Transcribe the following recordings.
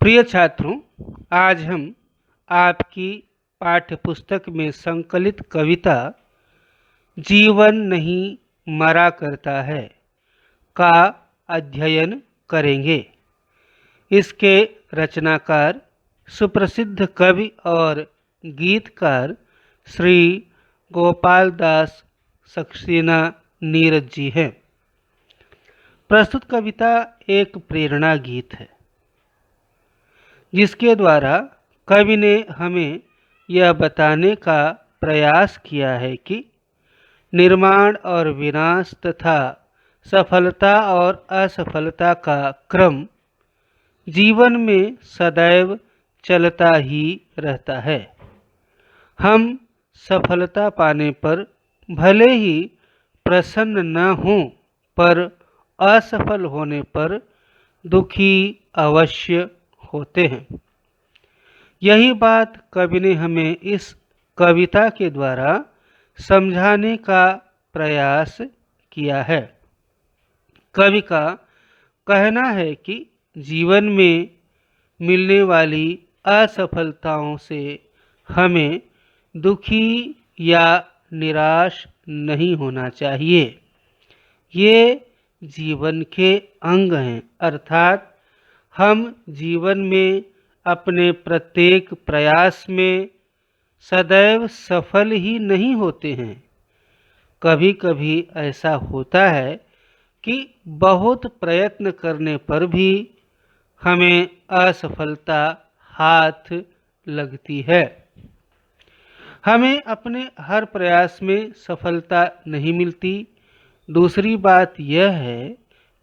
प्रिय छात्रों, आज हम आपकी पाठ्य पुस्तक में संकलित कविता जीवन नहीं मरा करता है का अध्ययन करेंगे। इसके रचनाकार सुप्रसिद्ध कवि और गीतकार श्री गोपाल दास सक्सेना नीरज जी हैं। प्रस्तुत कविता एक प्रेरणा गीत है जिसके द्वारा कवि ने हमें यह बताने का प्रयास किया है कि निर्माण और विनाश तथा सफलता और असफलता का क्रम जीवन में सदैव चलता ही रहता है। हम सफलता पाने पर भले ही प्रसन्न न हों, पर असफल होने पर दुखी अवश्य होते हैं। यही बात कवि ने हमें इस कविता के द्वारा समझाने का प्रयास किया है। कवि का कहना है कि जीवन में मिलने वाली असफलताओं से हमें दुखी या निराश नहीं होना चाहिए। ये जीवन के अंग हैं, अर्थात हम जीवन में अपने प्रत्येक प्रयास में सदैव सफल ही नहीं होते हैं। कभी कभी ऐसा होता है कि बहुत प्रयत्न करने पर भी हमें असफलता हाथ लगती है। हमें अपने हर प्रयास में सफलता नहीं मिलती। दूसरी बात यह है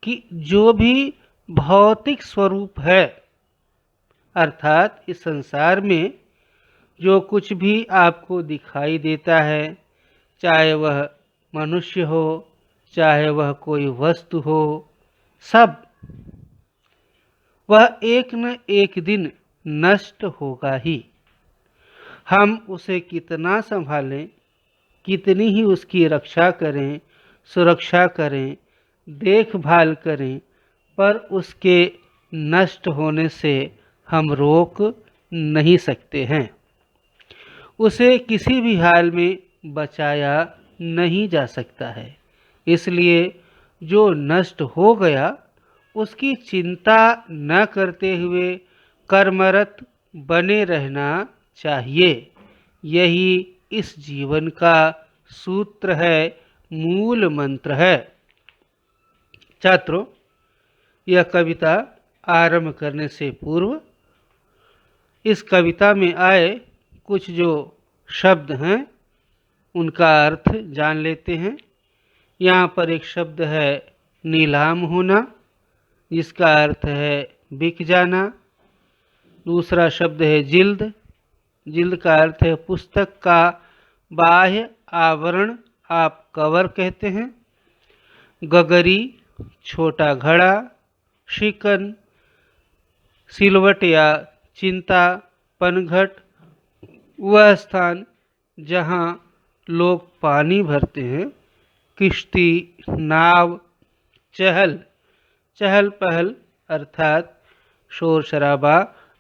कि जो भी भौतिक स्वरूप है, अर्थात इस संसार में जो कुछ भी आपको दिखाई देता है, चाहे वह मनुष्य हो, चाहे वह कोई वस्तु हो, सब वह एक न एक दिन नष्ट होगा ही। हम उसे कितना संभालें, कितनी ही उसकी रक्षा करें, सुरक्षा करें, देखभाल करें, पर उसके नष्ट होने से हम रोक नहीं सकते हैं। उसे किसी भी हाल में बचाया नहीं जा सकता है। इसलिए जो नष्ट हो गया उसकी चिंता न करते हुए कर्मरत बने रहना चाहिए। यही इस जीवन का सूत्र है, मूल मंत्र है। छात्रों, यह कविता आरंभ करने से पूर्व इस कविता में आए कुछ जो शब्द हैं उनका अर्थ जान लेते हैं। यहाँ पर एक शब्द है नीलाम होना, जिसका अर्थ है बिक जाना। दूसरा शब्द है जिल्द। जिल्द का अर्थ है पुस्तक का बाह्य आवरण, आप कवर कहते हैं। गगरी छोटा घड़ा। शिकन सिलवट या चिंता। पनघट वह स्थान जहाँ लोग पानी भरते हैं। किश्ती नाव। चहल चहल पहल अर्थात शोर शराबा,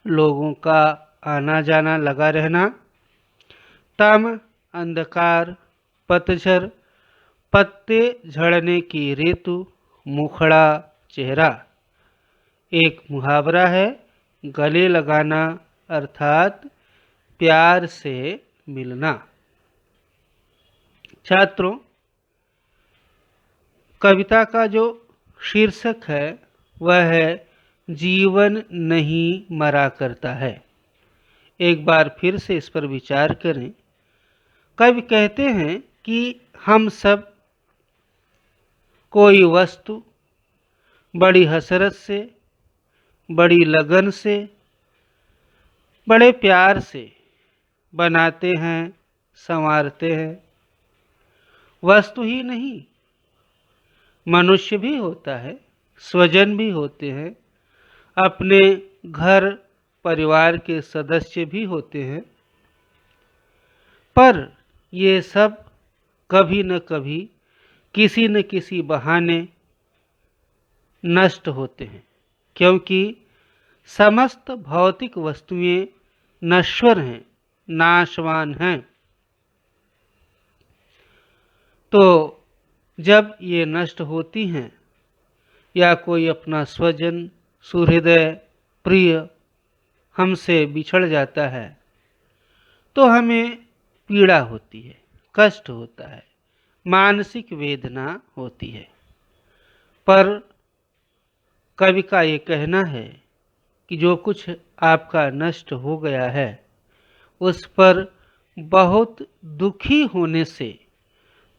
लोगों का आना जाना लगा रहना। तम अंधकार। पतझड़ पत्ते झड़ने की ऋतु। मुखड़ा चेहरा। एक मुहावरा है गले लगाना, अर्थात प्यार से मिलना। छात्रों, कविता का जो शीर्षक है वह है जीवन नहीं मरा करता है। एक बार फिर से इस पर विचार करें। कवि कहते हैं कि हम सब कोई वस्तु बड़ी हसरत से, बड़ी लगन से, बड़े प्यार से बनाते हैं, संवारते हैं। वस्तु ही नहीं, मनुष्य भी होता है, स्वजन भी होते हैं, अपने घर परिवार के सदस्य भी होते हैं। पर ये सब कभी न कभी किसी न किसी बहाने नष्ट होते हैं, क्योंकि समस्त भौतिक वस्तुएं नश्वर हैं, नाशवान हैं। तो जब ये नष्ट होती हैं या कोई अपना स्वजन, सुहृदय, प्रिय हमसे बिछड़ जाता है तो हमें पीड़ा होती है, कष्ट होता है, मानसिक वेदना होती है। पर कवि का ये कहना है कि जो कुछ आपका नष्ट हो गया है उस पर बहुत दुखी होने से,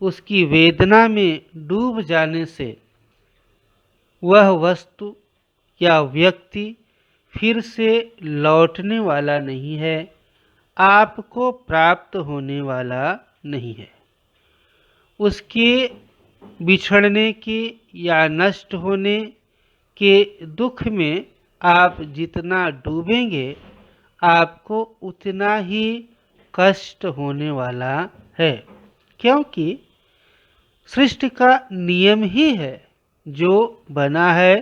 उसकी वेदना में डूब जाने से वह वस्तु या व्यक्ति फिर से लौटने वाला नहीं है, आपको प्राप्त होने वाला नहीं है। उसके बिछड़ने के या नष्ट होने के दुख में आप जितना डूबेंगे आपको उतना ही कष्ट होने वाला है, क्योंकि सृष्टि का नियम ही है, जो बना है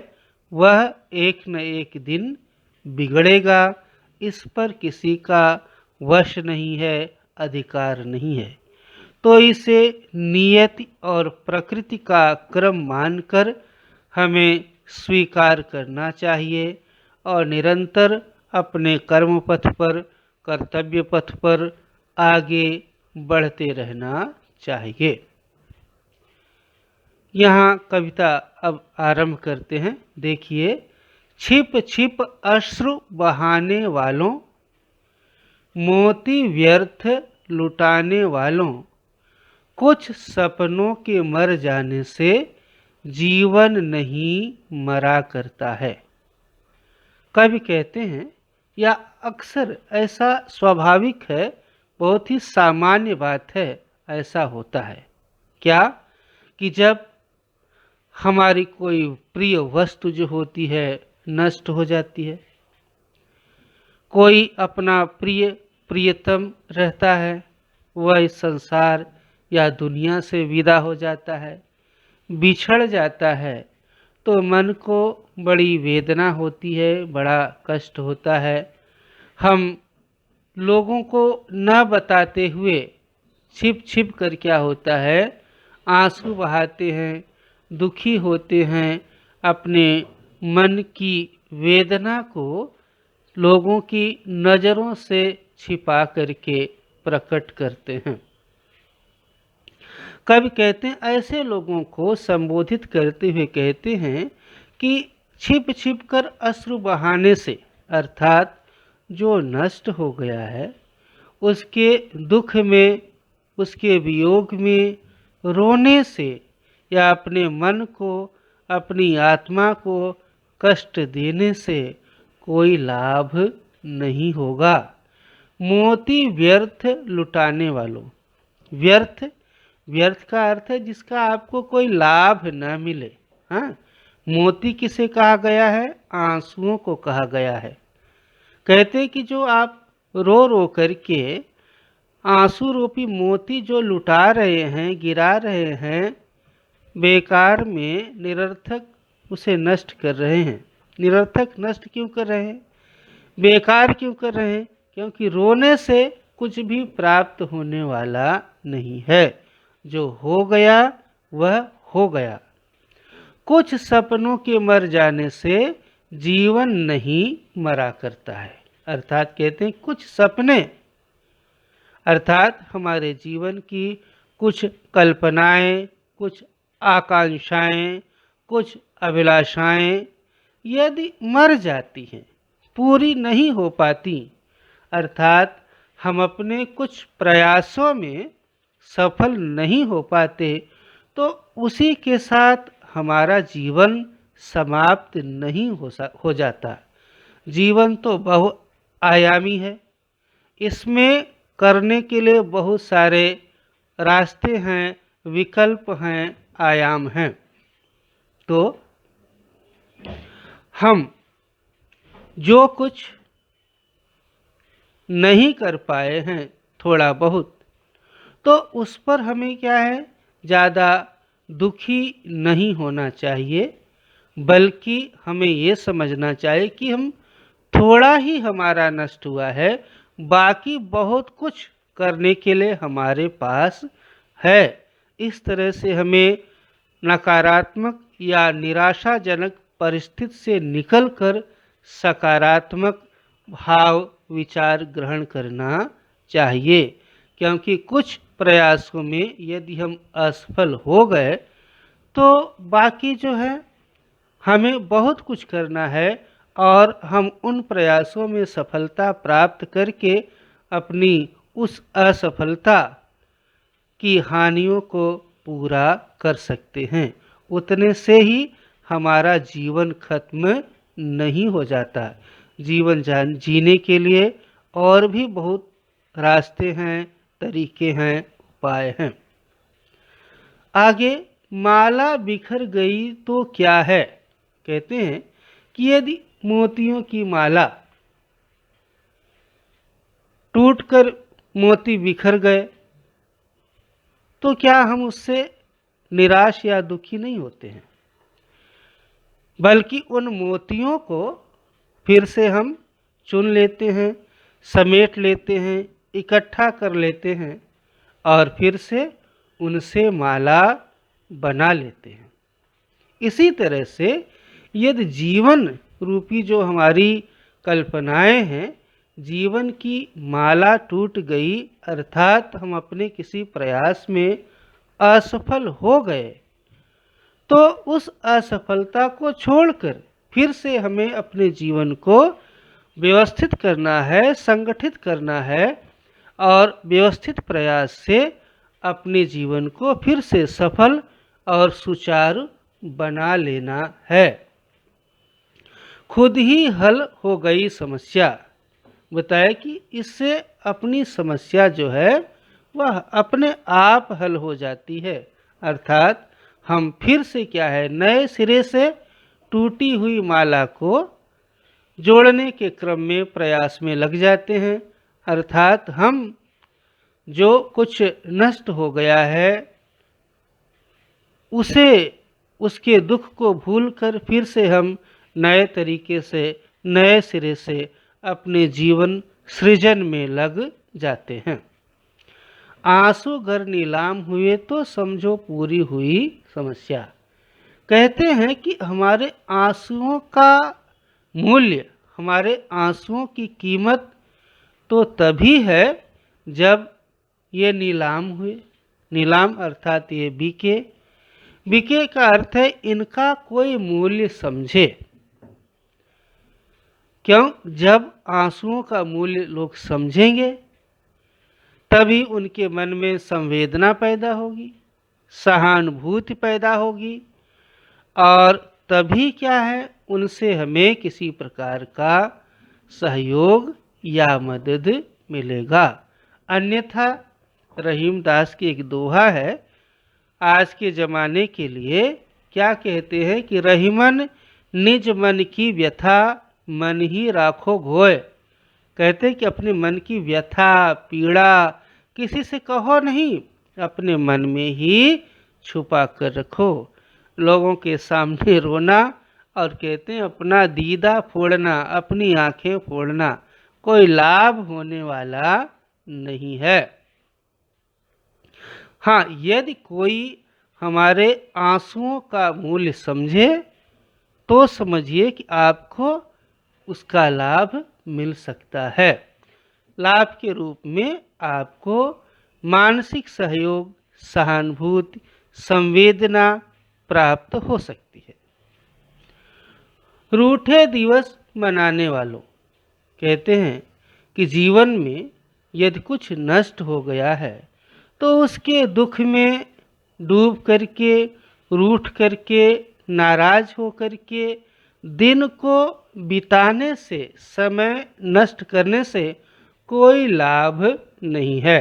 वह एक न एक दिन बिगड़ेगा। इस पर किसी का वश नहीं है, अधिकार नहीं है। तो इसे नियति और प्रकृति का क्रम मानकर हमें स्वीकार करना चाहिए और निरंतर अपने कर्म पथ पर, कर्तव्य पथ पर आगे बढ़ते रहना चाहिए। यहाँ कविता अब आरंभ करते हैं। देखिए, छिप छिप अश्रु बहाने वालों, मोती व्यर्थ लुटाने वालों, कुछ सपनों के मर जाने से जीवन नहीं मरा करता है। कवि कहते हैं या अक्सर ऐसा स्वाभाविक है, बहुत ही सामान्य बात है, ऐसा होता है क्या कि जब हमारी कोई प्रिय वस्तु जो होती है नष्ट हो जाती है, कोई अपना प्रियतम रहता है, वह इस संसार या दुनिया से विदा हो जाता है, बिछड़ जाता है, तो मन को बड़ी वेदना होती है, बड़ा कष्ट होता है। हम लोगों को न बताते हुए छिप छिप कर क्या होता है, आंसू बहाते हैं, दुखी होते हैं, अपने मन की वेदना को लोगों की नज़रों से छिपा करके प्रकट करते हैं। कवि कहते हैं, ऐसे लोगों को संबोधित करते हुए कहते हैं कि छिप छिप कर अश्रु बहाने से, अर्थात जो नष्ट हो गया है उसके दुख में, उसके वियोग में रोने से या अपने मन को, अपनी आत्मा को कष्ट देने से कोई लाभ नहीं होगा। मोती व्यर्थ लुटाने वालों, व्यर्थ, व्यर्थ का अर्थ है जिसका आपको कोई लाभ न मिले। हाँ, मोती किसे कहा गया है? आंसुओं को कहा गया है। कहते कि जो आप रो रो करके आंसू रूपी मोती जो लुटा रहे हैं, गिरा रहे हैं, बेकार में निरर्थक उसे नष्ट कर रहे हैं। निरर्थक नष्ट क्यों कर रहे हैं, बेकार क्यों कर रहे हैं? क्योंकि रोने से कुछ भी प्राप्त होने वाला नहीं है। जो हो गया वह हो गया। कुछ सपनों के मर जाने से जीवन नहीं मरा करता है। अर्थात कहते हैं कुछ सपने, अर्थात हमारे जीवन की कुछ कल्पनाएं, कुछ आकांक्षाएं, कुछ अभिलाषाएं यदि मर जाती हैं, पूरी नहीं हो पाती, अर्थात हम अपने कुछ प्रयासों में सफल नहीं हो पाते, तो उसी के साथ हमारा जीवन समाप्त नहीं हो जाता। जीवन तो बहुआयामी है, इसमें करने के लिए बहुत सारे रास्ते हैं, विकल्प हैं, आयाम हैं। तो हम जो कुछ नहीं कर पाए हैं थोड़ा बहुत, तो उस पर हमें क्या है, ज़्यादा दुखी नहीं होना चाहिए, बल्कि हमें ये समझना चाहिए कि हम थोड़ा ही हमारा नष्ट हुआ है, बाकी बहुत कुछ करने के लिए हमारे पास है। इस तरह से हमें नकारात्मक या निराशाजनक परिस्थिति से निकलकर सकारात्मक भाव विचार ग्रहण करना चाहिए, क्योंकि कुछ प्रयासों में यदि हम असफल हो गए तो बाकी जो है हमें बहुत कुछ करना है और हम उन प्रयासों में सफलता प्राप्त करके अपनी उस असफलता की हानियों को पूरा कर सकते हैं। उतने से ही हमारा जीवन खत्म नहीं हो जाता। जीवन जीने के लिए और भी बहुत रास्ते हैं, तरीके हैं, उपाय हैं। आगे माला बिखर गई तो क्या है। कहते हैं कि यदि मोतियों की माला टूटकर मोती बिखर गए तो क्या हम उससे निराश या दुखी नहीं होते हैं, बल्कि उन मोतियों को फिर से हम चुन लेते हैं, समेट लेते हैं, इकट्ठा कर लेते हैं और फिर से उनसे माला बना लेते हैं। इसी तरह से यदि जीवन रूपी जो हमारी कल्पनाएं हैं, जीवन की माला टूट गई अर्थात हम अपने किसी प्रयास में असफल हो गए, तो उस असफलता को छोड़कर फिर से हमें अपने जीवन को व्यवस्थित करना है, संगठित करना है और व्यवस्थित प्रयास से अपने जीवन को फिर से सफल और सुचारू बना लेना है। खुद ही हल हो गई समस्या। बताया कि इससे अपनी समस्या जो है वह अपने आप हल हो जाती है, अर्थात हम फिर से क्या है नए सिरे से टूटी हुई माला को जोड़ने के क्रम में प्रयास में लग जाते हैं। अर्थात हम जो कुछ नष्ट हो गया है उसे उसके दुख को भूलकर फिर से हम नए तरीके से नए सिरे से अपने जीवन सृजन में लग जाते हैं। आंसू गर नीलाम हुए तो समझो पूरी हुई समस्या। कहते हैं कि हमारे आंसुओं का मूल्य, हमारे आंसुओं की कीमत तो तभी है जब ये नीलाम हुए। नीलाम अर्थात ये बिके। बिके का अर्थ है इनका कोई मूल्य समझे। क्यों? जब आंसुओं का मूल्य लोग समझेंगे तभी उनके मन में संवेदना पैदा होगी, सहानुभूति पैदा होगी और तभी क्या है उनसे हमें किसी प्रकार का सहयोग या मदद मिलेगा। अन्यथा रहीमदास की एक दोहा है आज के ज़माने के लिए, क्या कहते हैं कि रहीमन निज मन की व्यथा मन ही राखो घोय। कहते हैं कि अपने मन की व्यथा पीड़ा किसी से कहो नहीं, अपने मन में ही छुपा कर रखो। लोगों के सामने रोना और कहते हैं अपना दीदा फोड़ना, अपनी आंखें फोड़ना कोई लाभ होने वाला नहीं है। हाँ, यदि कोई हमारे आंसुओं का मूल्य समझे तो समझिए कि आपको उसका लाभ मिल सकता है। लाभ के रूप में आपको मानसिक सहयोग, सहानुभूति, संवेदना प्राप्त हो सकती है। रूठे दिवस मनाने वालों। कहते हैं कि जीवन में यदि कुछ नष्ट हो गया है तो उसके दुख में डूब करके, रूठ करके, नाराज हो करके दिन को बिताने से, समय नष्ट करने से कोई लाभ नहीं है।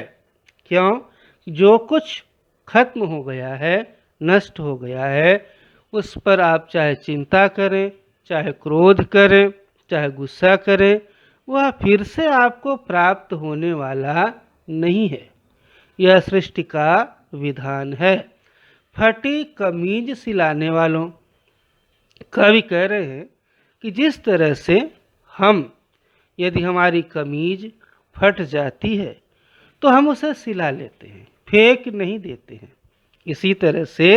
क्यों? जो कुछ खत्म हो गया है, नष्ट हो गया है, उस पर आप चाहे चिंता करें, चाहे क्रोध करें, चाहे गुस्सा करें, वह फिर से आपको प्राप्त होने वाला नहीं है। यह सृष्टि का विधान है। फटी कमीज सिलाने वालों। कवि कह रहे हैं कि जिस तरह से हम यदि हमारी कमीज फट जाती है तो हम उसे सिला लेते हैं, फेंक नहीं देते हैं। इसी तरह से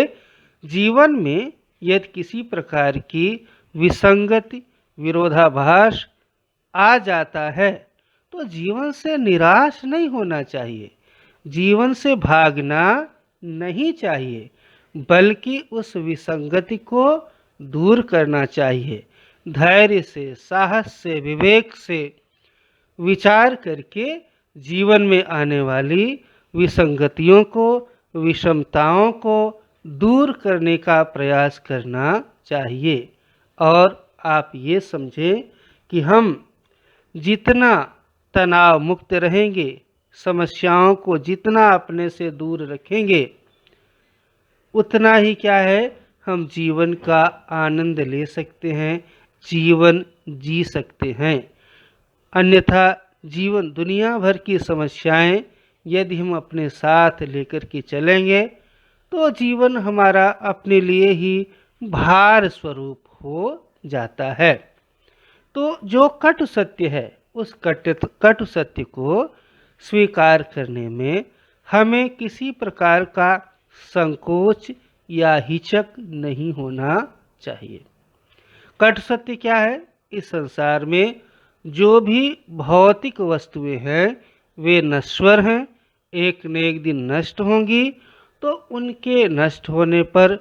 जीवन में यदि किसी प्रकार की विसंगति, विरोधाभास आ जाता है तो जीवन से निराश नहीं होना चाहिए, जीवन से भागना नहीं चाहिए, बल्कि उस विसंगति को दूर करना चाहिए। धैर्य से, साहस से, विवेक से विचार करके जीवन में आने वाली विसंगतियों को, विषमताओं को दूर करने का प्रयास करना चाहिए। और आप ये समझें कि हम जितना तनाव मुक्त रहेंगे, समस्याओं को जितना अपने से दूर रखेंगे, उतना ही क्या है, हम जीवन का आनंद ले सकते हैं, जीवन जी सकते हैं। अन्यथा जीवन दुनिया भर की समस्याएं यदि हम अपने साथ लेकर के चलेंगे तो जीवन हमारा अपने लिए ही भार स्वरूप हो जाता है। तो जो कटु सत्य है, उस कटु सत्य को स्वीकार करने में हमें किसी प्रकार का संकोच या हिचक नहीं होना चाहिए। कटु सत्य क्या है? इस संसार में जो भी भौतिक वस्तुएं हैं वे नश्वर हैं, एक न एक दिन नष्ट होंगी। तो उनके नष्ट होने पर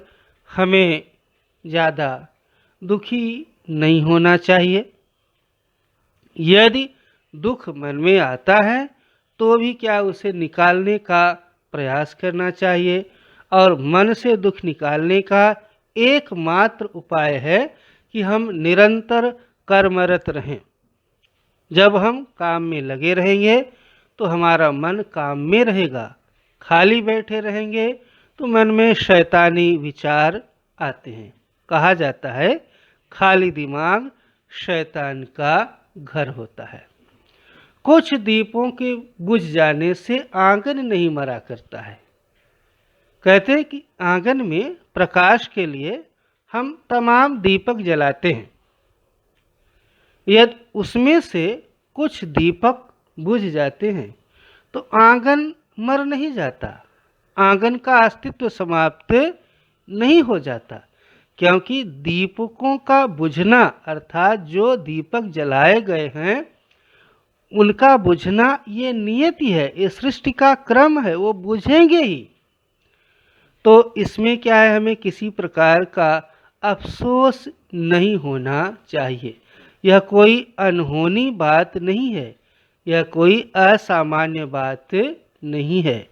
हमें ज़्यादा दुखी नहीं होना चाहिए। यदि दुख मन में आता है तो भी क्या उसे निकालने का प्रयास करना चाहिए। और मन से दुख निकालने का एकमात्र उपाय है कि हम निरंतर कर्मरत रहें। जब हम काम में लगे रहेंगे तो हमारा मन काम में रहेगा, खाली बैठे रहेंगे तो मन में शैतानी विचार आते हैं। कहा जाता है खाली दिमाग शैतान का घर होता है। कुछ दीपों के बुझ जाने से आंगन नहीं मरा करता है। कहते हैं कि आंगन में प्रकाश के लिए हम तमाम दीपक जलाते हैं, यदि उसमें से कुछ दीपक बुझ जाते हैं तो आंगन मर नहीं जाता, आंगन का अस्तित्व समाप्त नहीं हो जाता। क्योंकि दीपकों का बुझना अर्थात जो दीपक जलाए गए हैं उनका बुझना ये नियति है, ये सृष्टि का क्रम है, वो बुझेंगे ही। तो इसमें क्या है, हमें किसी प्रकार का अफसोस नहीं होना चाहिए। यह कोई अनहोनी बात नहीं है, यह कोई असामान्य बात नहीं है।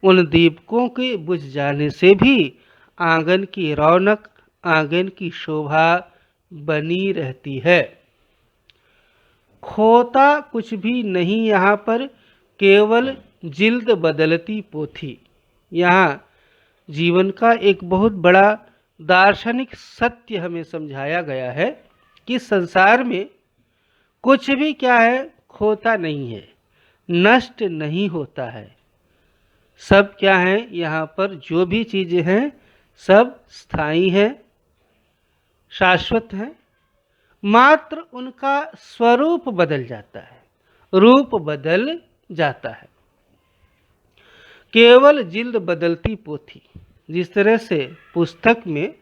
उन दीपकों के बुझ जाने से भी आंगन की रौनक, आंगन की शोभा बनी रहती है। खोता कुछ भी नहीं यहाँ पर, केवल जिल्द बदलती पोथी। यहाँ जीवन का एक बहुत बड़ा दार्शनिक सत्य हमें समझाया गया है कि संसार में कुछ भी क्या है, खोता नहीं है, नष्ट नहीं होता है। सब क्या है, यहाँ पर जो भी चीज़ें हैं सब स्थायी हैं, शाश्वत हैं। मात्र उनका स्वरूप बदल जाता है, रूप बदल जाता है। केवल जिल्द बदलती पोथी। जिस तरह से पुस्तक में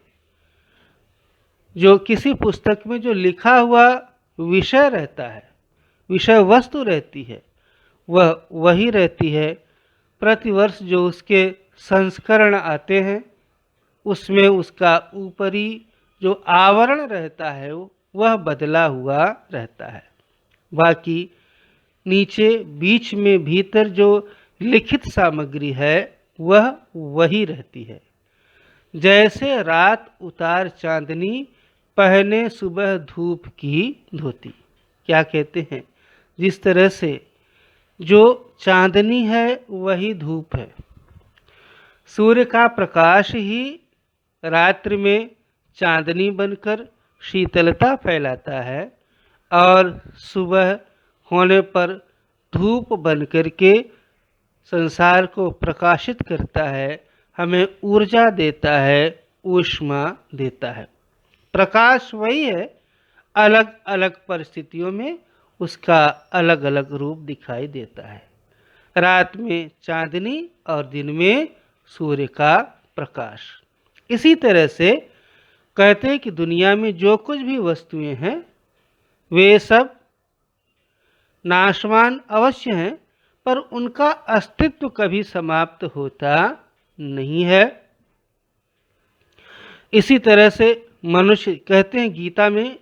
जो किसी पुस्तक में जो लिखा हुआ विषय रहता है, विषय वस्तु रहती है, वह वही रहती है। प्रतिवर्ष जो उसके संस्करण आते हैं उसमें उसका ऊपरी जो आवरण रहता है वह बदला हुआ रहता है। बाकी नीचे बीच में भीतर जो लिखित सामग्री है वह वही रहती है। जैसे रात उतार चांदनी, पहने सुबह धूप की धोती। क्या कहते हैं, जिस तरह से जो चांदनी है वही धूप है। सूर्य का प्रकाश ही रात्रि में चांदनी बनकर शीतलता फैलाता है और सुबह होने पर धूप बनकर के संसार को प्रकाशित करता है, हमें ऊर्जा देता है, ऊष्मा देता है। प्रकाश वही है, अलग अलग परिस्थितियों में उसका अलग अलग रूप दिखाई देता है। रात में चांदनी और दिन में सूर्य का प्रकाश। इसी तरह से कहते हैं कि दुनिया में जो कुछ भी वस्तुएं हैं वे सब नाशवान अवश्य हैं, पर उनका अस्तित्व कभी समाप्त होता नहीं है। इसी तरह से मनुष्य, कहते हैं गीता में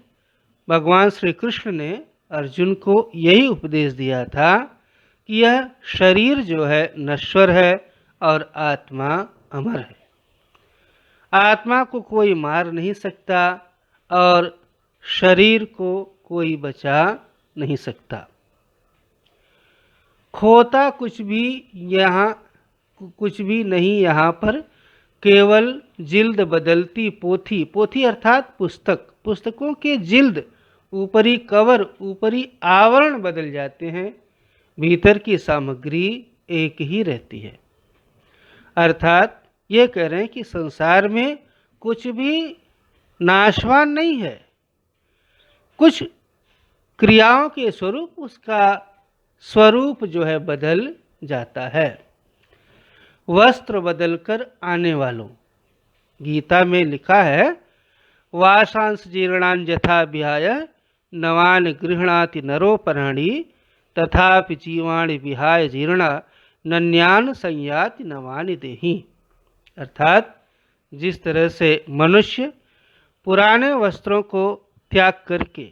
भगवान श्री कृष्ण ने अर्जुन को यही उपदेश दिया था कि यह शरीर जो है नश्वर है और आत्मा अमर है। आत्मा को कोई मार नहीं सकता और शरीर को कोई बचा नहीं सकता। खोता कुछ भी नहीं यहाँ पर, केवल जिल्द बदलती पोथी। पोथी अर्थात पुस्तक। पुस्तकों के जिल्द, ऊपरी कवर, ऊपरी आवरण बदल जाते हैं, भीतर की सामग्री एक ही रहती है। अर्थात ये कह रहे हैं कि संसार में कुछ भी नाशवान नहीं है। कुछ क्रियाओं के स्वरूप उसका स्वरूप जो है बदल जाता है। वस्त्र बदलकर आने वालों, गीता में लिखा है वाशांस जीर्णान यथा विहाय नवान गृह्णाति नरोपराणि तथापि जीवाणि विहाय जीर्णा नन्यान संयाति नवानि देहि। अर्थात जिस तरह से मनुष्य पुराने वस्त्रों को त्याग करके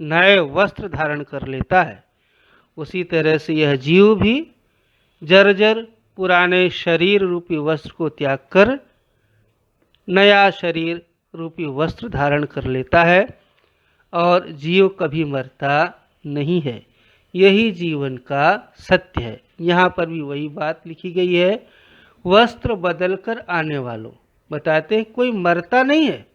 नए वस्त्र धारण कर लेता है, उसी तरह से यह जीव भी जर्जर पुराने शरीर रूपी वस्त्र को त्याग कर नया शरीर रूपी वस्त्र धारण कर लेता है। और जीव कभी मरता नहीं है, यही जीवन का सत्य है। यहाँ पर भी वही बात लिखी गई है, वस्त्र बदलकर आने वालों। बताते हैं कोई मरता नहीं है।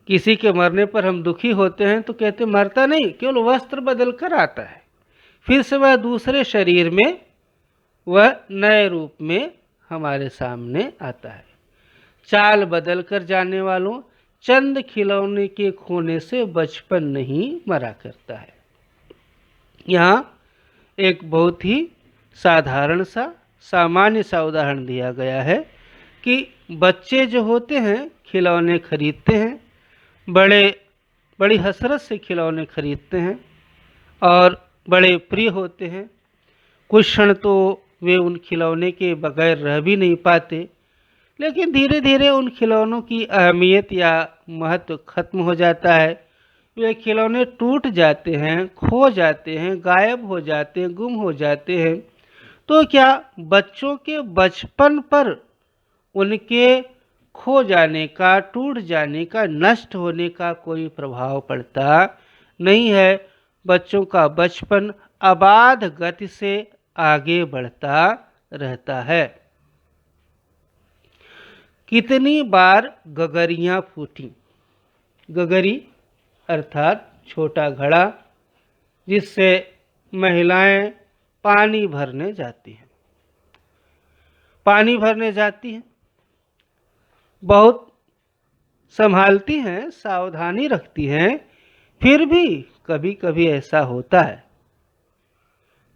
किसी के मरने पर हम दुखी होते हैं तो कहते मरता नहीं, केवल वस्त्र बदलकर आता है, फिर से वह दूसरे शरीर में, वह नए रूप में हमारे सामने आता है। चाल बदलकर जाने वालों, चंद खिलौने के खोने से बचपन नहीं मरा करता है। यहाँ एक बहुत ही साधारण सा, सामान्य सा उदाहरण दिया गया है कि बच्चे जो होते हैं खिलौने खरीदते हैं, बड़ी हसरत से खिलौने खरीदते हैं और बड़े प्रिय होते हैं। कुछ क्षण तो वे उन खिलौने के बगैर रह भी नहीं पाते, लेकिन धीरे धीरे उन खिलौनों की अहमियत या महत्व खत्म हो जाता है। वे खिलौने टूट जाते हैं, खो जाते हैं, गायब हो जाते हैं, गुम हो जाते हैं। तो क्या बच्चों के बचपन पर उनके खो जाने का, टूट जाने का, नष्ट होने का कोई प्रभाव पड़ता नहीं है। बच्चों का बचपन अबाध गति से आगे बढ़ता रहता है। कितनी बार गगरियां फूटी। गगरी अर्थात छोटा घड़ा, जिससे महिलाएं पानी भरने जाती हैं। पानी भरने जाती हैं, बहुत संभालती हैं, सावधानी रखती हैं, फिर भी कभी कभी ऐसा होता है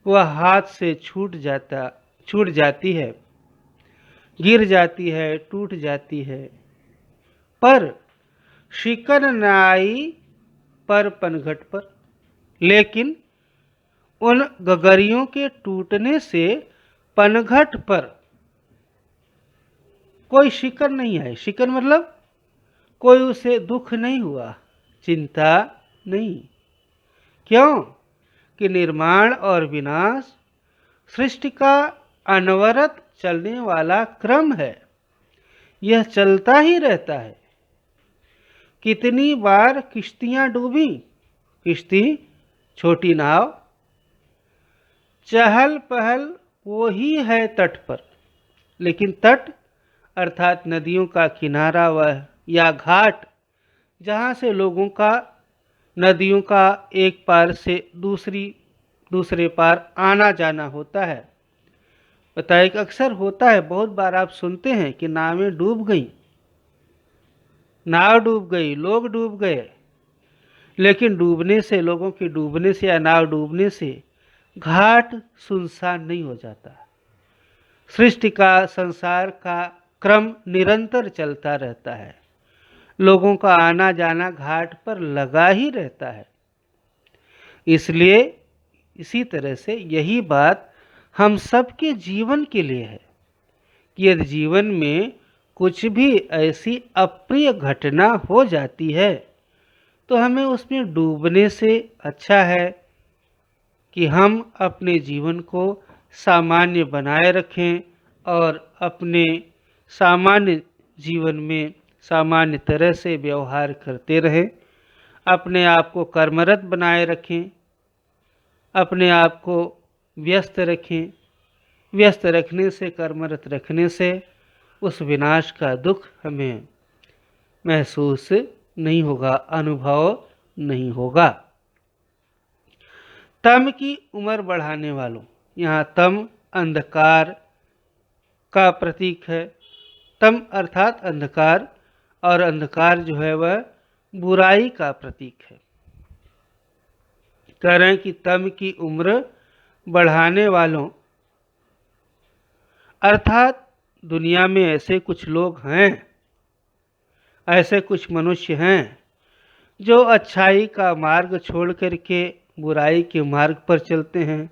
वह हाथ से छूट जाती है, गिर जाती है, टूट जाती है। पर शिकन न आई पर पनघट पर, लेकिन उन गगरियों के टूटने से पनघट पर कोई शिकन नहीं आई। शिकन मतलब कोई उसे दुख नहीं हुआ, चिंता नहीं। क्यों? कि निर्माण और विनाश सृष्टि का अनवरत चलने वाला क्रम है, यह चलता ही रहता है। कितनी बार किश्तियां डूबी। किश्ती छोटी नाव, चहल पहल वो ही है तट पर, लेकिन तट अर्थात नदियों का किनारा वह या घाट, जहाँ से लोगों का नदियों का एक पार से दूसरे पार आना जाना होता है। बताइए कि अक्सर होता है, बहुत बार आप सुनते हैं कि नावें डूब गई, नाव डूब गई, लोग डूब गए। लेकिन डूबने से, लोगों के डूबने से या नाव डूबने से घाट सुनसान नहीं हो जाता। सृष्टि का, संसार का क्रम निरंतर चलता रहता है। लोगों का आना जाना घाट पर लगा ही रहता है। इसलिए इसी तरह से यही बात हम सबके जीवन के लिए है कि यदि जीवन में कुछ भी ऐसी अप्रिय घटना हो जाती है तो हमें उसमें डूबने से अच्छा है कि हम अपने जीवन को सामान्य बनाए रखें और अपने सामान्य जीवन में सामान्य तरह से व्यवहार करते रहें, अपने आप को कर्मरत बनाए रखें, अपने आप को व्यस्त रखें। व्यस्त रखने से, कर्मरत रखने से उस विनाश का दुख हमें महसूस नहीं होगा, अनुभव नहीं होगा। तम की उम्र बढ़ाने वालों, यहाँ तम अंधकार का प्रतीक है। तम अर्थात अंधकार, और अंधकार जो है वह बुराई का प्रतीक है। कह रहे हैं कि तम की उम्र बढ़ाने वालों, अर्थात दुनिया में ऐसे कुछ लोग हैं, ऐसे कुछ मनुष्य हैं जो अच्छाई का मार्ग छोड़ करके बुराई के मार्ग पर चलते हैं,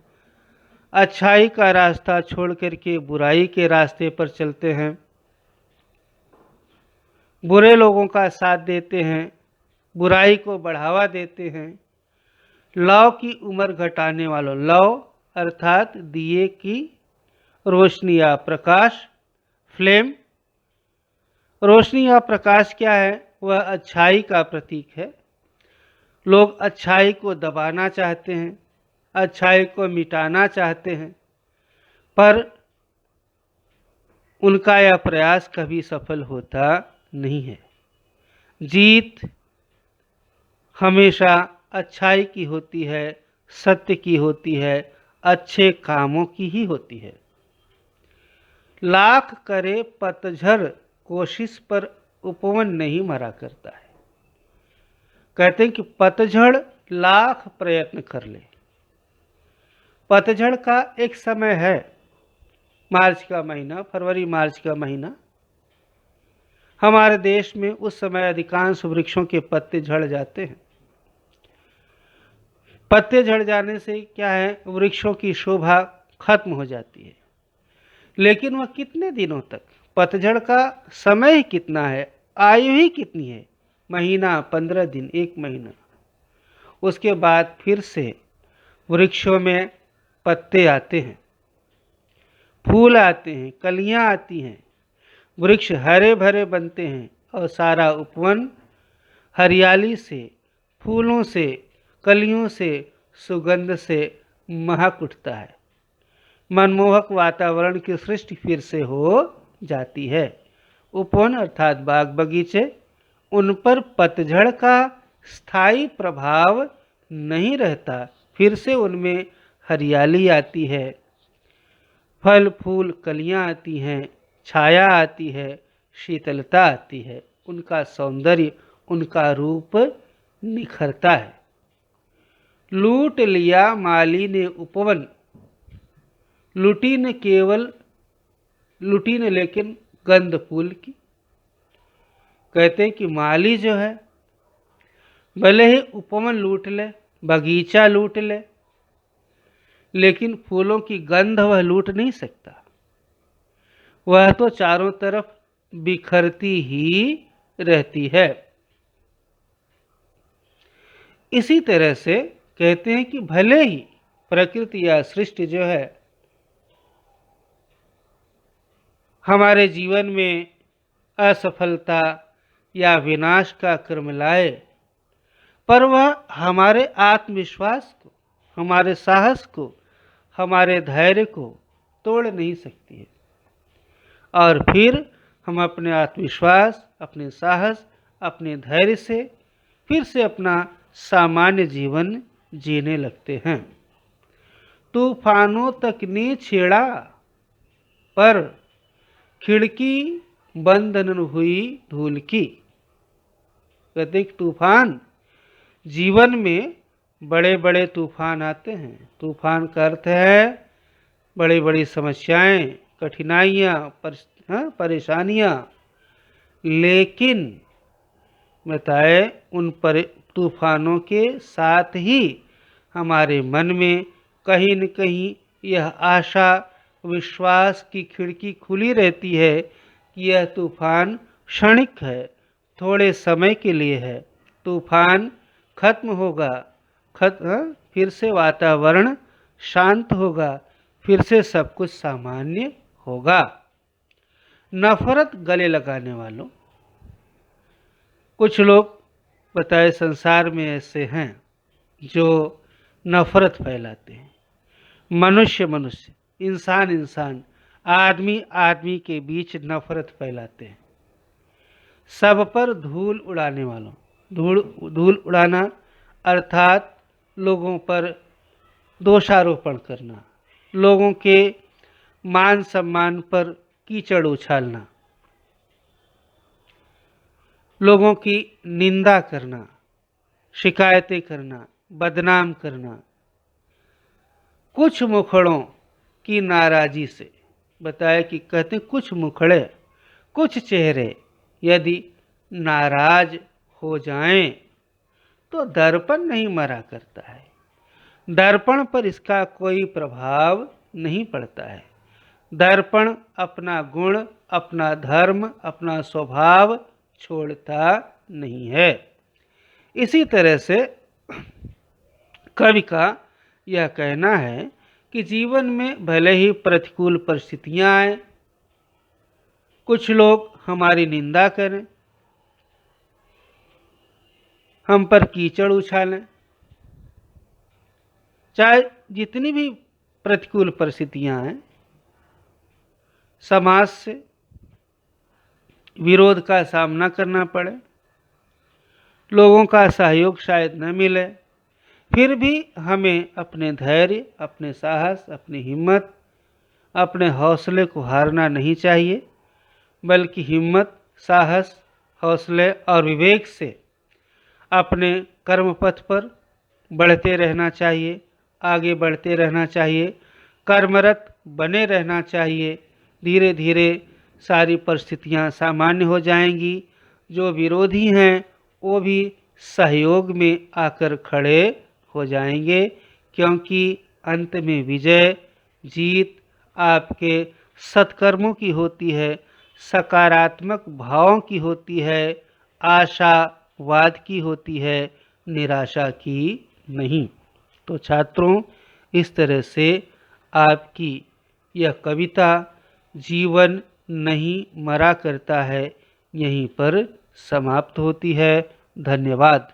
अच्छाई का रास्ता छोड़ करके बुराई के रास्ते पर चलते हैं, बुरे लोगों का साथ देते हैं, बुराई को बढ़ावा देते हैं। लौ की उम्र घटाने वालों, लौ अर्थात दिए की रोशनी या प्रकाश, फ्लेम। रोशनी या प्रकाश क्या है? वह अच्छाई का प्रतीक है। लोग अच्छाई को दबाना चाहते हैं, अच्छाई को मिटाना चाहते हैं, पर उनका यह प्रयास कभी सफल होता नहीं है। जीत हमेशा अच्छाई की होती है, सत्य की होती है, अच्छे कामों की ही होती है। लाख करे पतझड़, कोशिश पर उपवन नहीं मरा करता है। कहते हैं कि पतझड़ लाख प्रयत्न कर ले। पतझड़ का एक समय है, मार्च का महीना, फरवरी मार्च का महीना। हमारे देश में उस समय अधिकांश वृक्षों के पत्ते झड़ जाते हैं। पत्ते झड़ जाने से क्या है, वृक्षों की शोभा खत्म हो जाती है। लेकिन वह कितने दिनों तक? पतझड़ का समय ही कितना है, आयु ही कितनी है? महीना, 15 दिन, 1 महीना। उसके बाद फिर से वृक्षों में पत्ते आते हैं, फूल आते हैं, कलियां आती हैं, वृक्ष हरे भरे बनते हैं और सारा उपवन हरियाली से, फूलों से, कलियों से, सुगंध से महक उठता है। मनमोहक वातावरण की सृष्टि फिर से हो जाती है। उपवन अर्थात बाग बगीचे, उन पर पतझड़ का स्थायी प्रभाव नहीं रहता, फिर से उनमें हरियाली आती है, फल फूल कलियां आती हैं, छाया आती है, शीतलता आती है, उनका सौंदर्य, उनका रूप निखरता है। लूट लिया माली ने उपवन, लुटी न केवल, लुटी न लेकिन गंध फूल की। कहते हैं कि माली जो है भले ही उपवन लूट ले, बगीचा लूट ले, लेकिन फूलों की गंध वह लूट नहीं सकता। वह तो चारों तरफ बिखरती ही रहती है। इसी तरह से कहते हैं कि भले ही प्रकृति या सृष्टि जो है हमारे जीवन में असफलता या विनाश का क्रम लाए, पर वह हमारे आत्मविश्वास को, हमारे साहस को, हमारे धैर्य को तोड़ नहीं सकती है। और फिर हम अपने आत्मविश्वास, अपने साहस, अपने धैर्य से फिर से अपना सामान्य जीवन जीने लगते हैं। तूफानों तक ने छेड़ा, पर खिड़की बंद न हुई धूल की। कहते तूफान जीवन में बड़े बड़े तूफान आते हैं। तूफान का अर्थ है बड़ी बड़ी समस्याएं, कठिनाइयाँ, परेशानियाँ। लेकिन बताए उन तूफानों के साथ ही हमारे मन में कहीं न कहीं यह आशा, विश्वास की खिड़की खुली रहती है कि यह तूफान क्षणिक है, थोड़े समय के लिए है। तूफान खत्म होगा, फिर से वातावरण शांत होगा, फिर से सब कुछ सामान्य होगा। नफरत गले लगाने वालों, कुछ लोग बताए संसार में ऐसे हैं जो नफरत फैलाते हैं। मनुष्य मनुष्य, इंसान इंसान, आदमी आदमी के बीच नफरत फैलाते हैं। सब पर धूल उड़ाने वालों, धूल उड़ाना अर्थात लोगों पर दोषारोपण करना, लोगों के मान सम्मान पर कीचड़ उछालना, लोगों की निंदा करना, शिकायतें करना, बदनाम करना। कुछ मुखड़ों की नाराज़ी से बताया कि कहते कुछ मुखड़े, कुछ चेहरे यदि नाराज हो जाएं तो दर्पण नहीं मरा करता है, दर्पण पर इसका कोई प्रभाव नहीं पड़ता है। दर्पण अपना गुण, अपना धर्म, अपना स्वभाव छोड़ता नहीं है। इसी तरह से कवि का यह कहना है कि जीवन में भले ही प्रतिकूल परिस्थितियां आए, कुछ लोग हमारी निंदा करें, हम पर कीचड़ उछालें, चाहे जितनी भी प्रतिकूल परिस्थितियां आए, समाज से विरोध का सामना करना पड़े, लोगों का सहयोग शायद न मिले, फिर भी हमें अपने धैर्य, अपने साहस, अपनी हिम्मत, अपने हौसले को हारना नहीं चाहिए, बल्कि हिम्मत, साहस, हौसले और विवेक से अपने कर्म पथ पर बढ़ते रहना चाहिए, आगे बढ़ते रहना चाहिए, कर्मरत बने रहना चाहिए। धीरे धीरे सारी परिस्थितियां सामान्य हो जाएंगी। जो विरोधी हैं वो भी सहयोग में आकर खड़े हो जाएंगे, क्योंकि अंत में विजय, जीत आपके सत्कर्मों की होती है, सकारात्मक भावों की होती है, आशावाद की होती है, निराशा की नहीं। तो छात्रों, इस तरह से आपकी यह कविता जीवन नहीं मरा करता है यहीं पर समाप्त होती है। धन्यवाद।